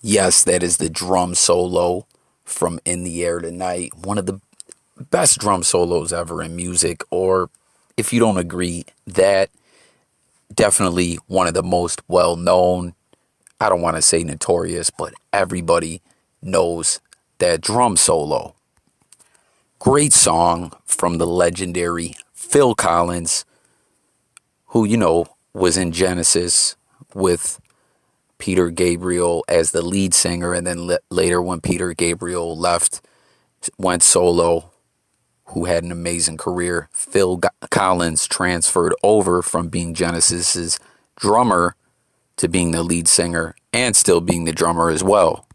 Yes, that is the drum solo from In the Air Tonight. One of the best drum solos ever in music, or if you don't agree, that definitely one of the most well known. I don't want to say notorious, but everybody knows that drum solo. Great song from the legendary Phil Collins, who, was in Genesis with Peter Gabriel as the lead singer, and then later when Peter Gabriel left, went solo, who had an amazing career. Collins transferred over from being Genesis's drummer to being the lead singer and still being the drummer as well.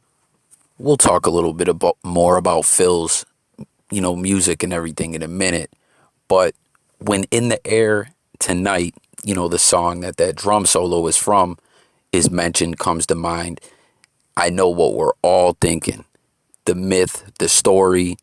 We'll talk a little bit more about Phil's, music and everything in a minute. But when In the Air Tonight, the song that drum solo is from, is mentioned, comes to mind, I know what we're all thinking. The myth, the story,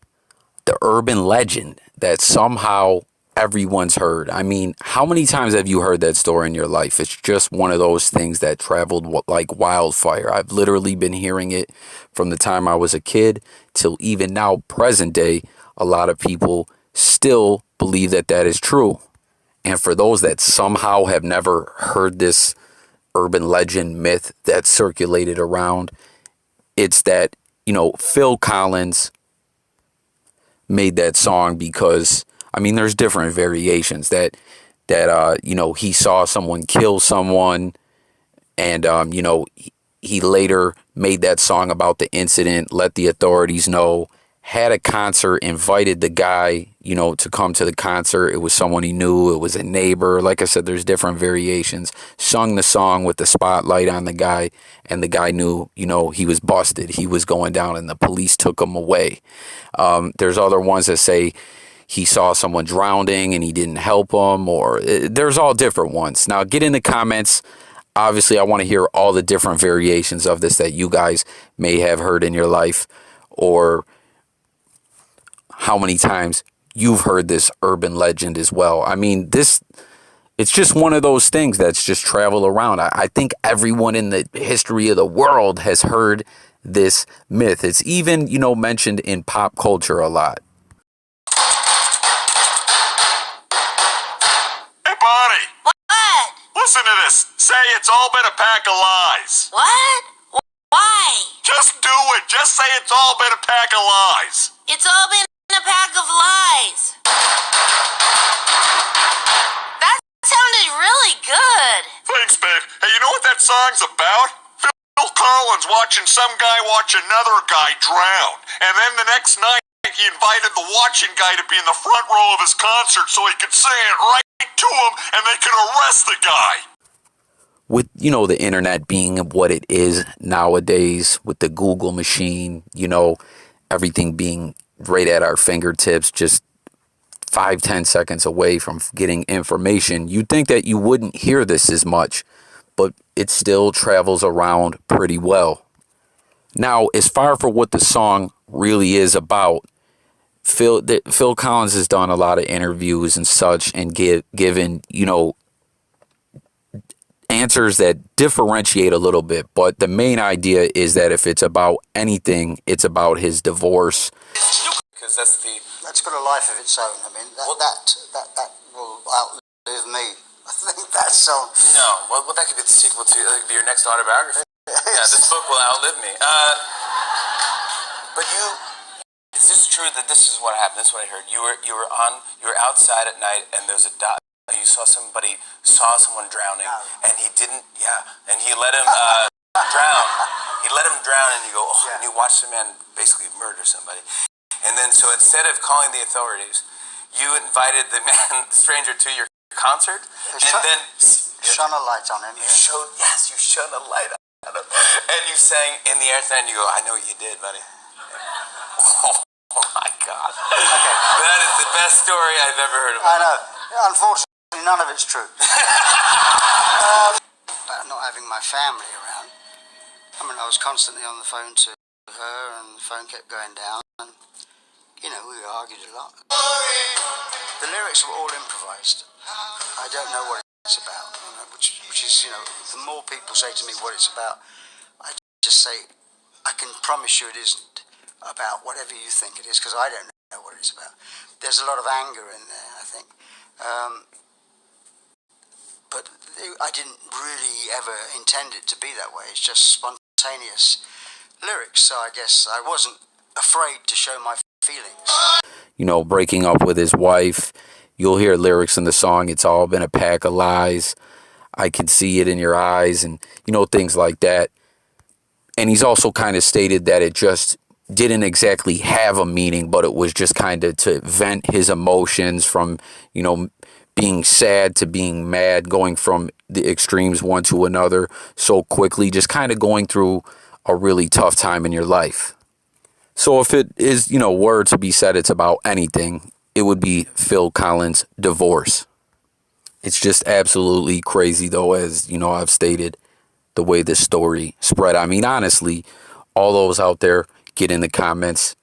the urban legend that somehow everyone's heard. I mean, how many times have you heard that story in your life? It's just one of those things that traveled like wildfire. I've literally been hearing it from the time I was a kid till even now, present day. A lot of people still believe that is true. And for those that somehow have never heard this urban legend myth that circulated around, it's that, Phil Collins made that song because, I mean, there's different variations that he saw someone kill someone, and he later made that song about the incident, let the authorities know, had a concert, invited the guy, to come to the concert. It was someone he knew, it was a neighbor. Like I said, there's different variations. Sung the song with the spotlight on the guy, and the guy knew, he was busted. He was going down, and the police took him away. There's other ones that say he saw someone drowning and he didn't help them, or there's all different ones. Now, get in the comments. Obviously, I want to hear all the different variations of this that you guys may have heard in your life, or how many times you've heard this urban legend as well. I mean, it's just one of those things that's just travel around. I think everyone in the history of the world has heard this myth. It's even, mentioned in pop culture a lot. Hey, Bonnie. What? Listen to this. Say it's all been a pack of lies. What? Why? Just do it. Just say it's all been a pack of lies. It's all been a pack of lies. That sounded really good. Thanks, babe. Hey, you know what that song's about? Phil Collins watching some guy watch another guy drown. And then the next night, he invited the watching guy to be in the front row of his concert so he could sing it right to him and they could arrest the guy. With, the internet being what it is nowadays, with the Google machine, everything being right at our fingertips, just 5-10 seconds away from getting information, you'd think that you wouldn't hear this as much, but it still travels around pretty well. Now, as far for what the song really is about, Phil Collins has done a lot of interviews and such, and given answers that differentiate a little bit, but the main idea is that if it's about anything, it's about his divorce. Because that's got a life of its own. I mean, that will outlive me. I think that song. No, well, that could be the sequel to. That could be your next autobiography. Yeah, this book will outlive me. But is this true that this is what happened? This is what I heard. You were outside at night, and there's a dot. You saw someone drowning, and he didn't. Yeah, and he let him drown. He let him drown, and you go, oh, yeah. And you watch the man basically murder somebody. And then, so instead of calling the authorities, you invited the stranger to your concert, and then shone a light on him. You shone a light on him, and you sang In the Air Tonight, and you go, I know what you did, buddy. Oh my God. Okay. That is the best story I've ever heard of. I know. Unfortunately, none of it's true. About not having my family around. I mean, I was constantly on the phone to her, and the phone kept going down, and we argued a lot. The lyrics were all improvised. I don't know what it's about, which is, the more people say to me what it's about, I just say, I can promise you it isn't about whatever you think it is, because I don't know what it's about. There's a lot of anger in there, I think. But I didn't really ever intend it to be that way. It's just spontaneous lyrics, so I guess I wasn't afraid to show my feelings. You know, breaking up with his wife. You'll hear lyrics in the song, it's all been a pack of lies. I can see it in your eyes, and, you know, things like that. And he's also kind of stated that it just didn't exactly have a meaning, but it was just kind of to vent his emotions from, you know, being sad to being mad, going from the extremes one to another so quickly, just kind of going through a really tough time in your life. So if it is, you know, were to be said it's about anything, it would be Phil Collins' divorce. It's just absolutely crazy, though, as, you know, I've stated, the way this story spread. I mean, honestly, all those out there, get in the comments.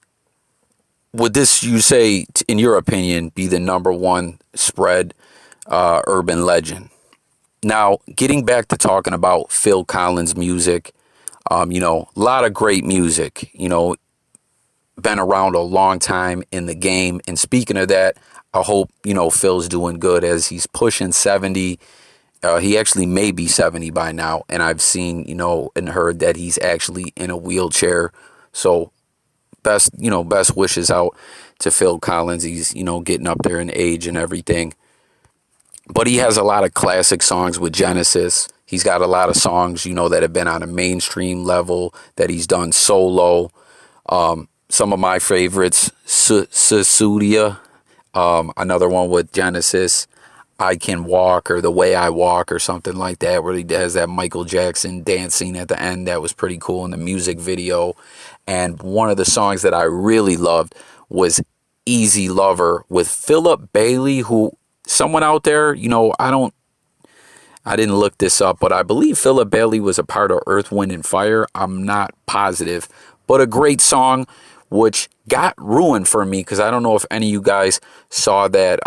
Would this, you say, in your opinion, be the #1 spread urban legend? Now, getting back to talking about Phil Collins' music, you know, a lot of great music, you know, been around a long time in the game. And speaking of that, I hope, you know, Phil's doing good as he's pushing 70. He actually may be 70 by now. And I've seen, you know, and heard that he's actually in a wheelchair. So best wishes out to Phil Collins. He's, you know, getting up there in age and everything. But he has a lot of classic songs with Genesis. He's got a lot of songs, you know, that have been on a mainstream level that he's done solo. Some of my favorites, Susudia, another one with Genesis, I Can Walk, or The Way I Walk, or something like that, where he has that Michael Jackson dance scene at the end. That was pretty cool in the music video. And one of the songs that I really loved was Easy Lover with Philip Bailey, who, someone out there, you know, I didn't look this up, but I believe Philip Bailey was a part of Earth, Wind, and Fire. I'm not positive, but a great song, which got ruined for me, because I don't know if any of you guys saw that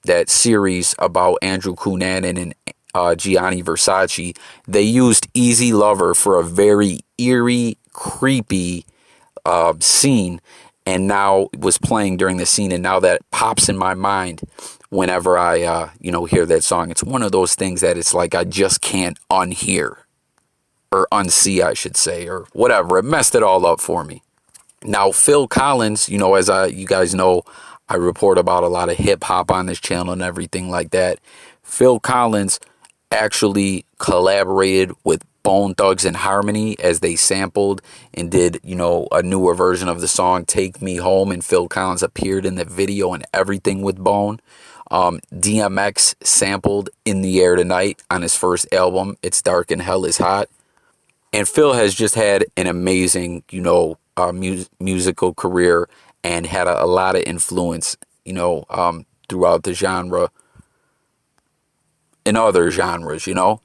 that series about Andrew Cunanan and Gianni Versace. They used Easy Lover for a very eerie, creepy scene, and now it was playing during the scene, and now that pops in my mind whenever I you know, hear that song. It's one of those things that it's like I just can't unhear, or unsee, I should say, or whatever. It messed it all up for me. Now, Phil Collins, you know, as you guys know, I report about a lot of hip hop on this channel and everything like that. Phil Collins actually collaborated with Bone Thugs and Harmony as they sampled and did, you know, a newer version of the song Take Me Home, and Phil Collins appeared in the video and everything with Bone. DMX sampled In the Air Tonight on his first album, It's Dark and Hell is Hot. And Phil has just had an amazing, you know, musical career, and had a lot of influence, you know, throughout the genre and other genres, you know.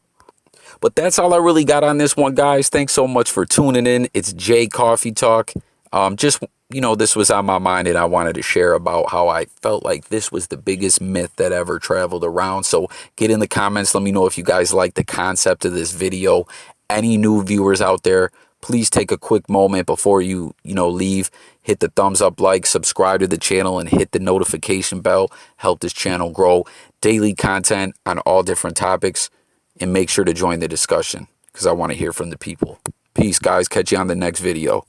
But that's all I really got on this one, guys. Thanks so much for tuning in. It's Jay Coffee Talk. Just, you know, this was on my mind, and I wanted to share about how I felt like this was the biggest myth that ever traveled around. So get in the comments. Let me know if you guys like the concept of this video. Any new viewers out there, please take a quick moment before you leave. Hit the thumbs up, like, subscribe to the channel, and hit the notification bell. Help this channel grow. Daily content on all different topics. And make sure to join the discussion, because I want to hear from the people. Peace, guys. Catch you on the next video.